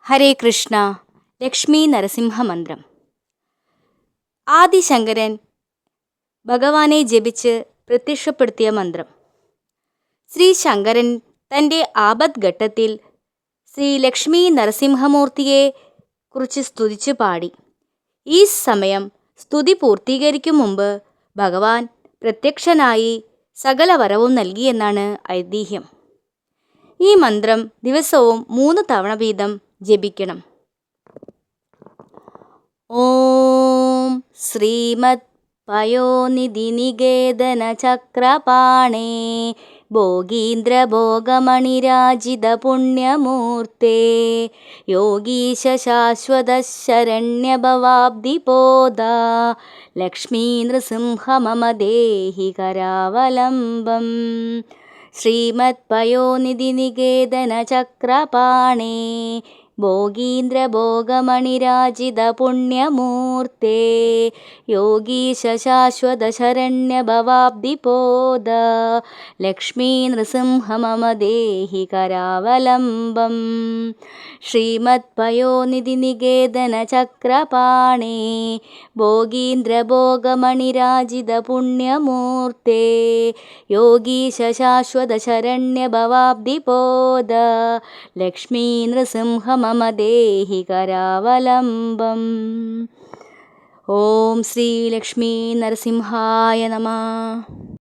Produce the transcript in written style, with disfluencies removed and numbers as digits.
ഹരേ കൃഷ്ണ. ലക്ഷ്മി നരസിംഹ മന്ത്രം. ആദിശങ്കരൻ ഭഗവാനെ ജപിച്ച് പ്രത്യക്ഷപ്പെടുത്തിയ മന്ത്രം. ശ്രീ ശങ്കരൻ തൻ്റെ ആപദ്ഘട്ടത്തിൽ ശ്രീ ലക്ഷ്മി നരസിംഹമൂർത്തിയെ കുറിച്ച് സ്തുതിച്ചു പാടി. ഈ സമയം സ്തുതി പൂർത്തീകരിക്കും മുമ്പ് ഭഗവാൻ പ്രത്യക്ഷനായി സകല വരവും നൽകിയെന്നാണ് ഐതിഹ്യം. ഈ മന്ത്രം ദിവസവും 3 തവണ വീതം ജപിക്കണം. ഓം ശ്രീമത് പയോനിധി നികേതന ചക്രപാണേ ഭോഗീന്ദ്ര ഭോഗമണിരാജിത പുണ്യമൂർത്തേ യോഗീശ ശാശ്വത ശരണ്യഭവാബ്ദിപോദ ലക്ഷ്മീ നൃസിംഹ മമ ദേഹി കരാവലംബം. ശ്രീമത് പയോനിധി നികേതന ചക്രപാണേ ഭോഗീന്ദ്ര ഭോഗമണിരാജിത പുണ്യമൂർത്തേ യോഗീശ ശാശ്വത ശരണ്യഭവാബ്ദിപോദ ലക്ഷ്മീ നൃസിംഹ മമ ദേഹി കരാവലംബം. ശ്രീമത് പയോനിധി നികേതന ചക്രപാണേ ഭോഗീന്ദ്ര ഭോഗമണിരാജിത പുണ്യമൂർത്തേ യോഗീശ ശാശ്വത ശരണ്യഭവാബ്ദിപോദ ലക്ഷ്മീ നൃസിംഹ മമ ദേഹി കരാവലംബം. ഓം ശ്രീ ലക്ഷ്മീ നരസിംഹായ നമഃ.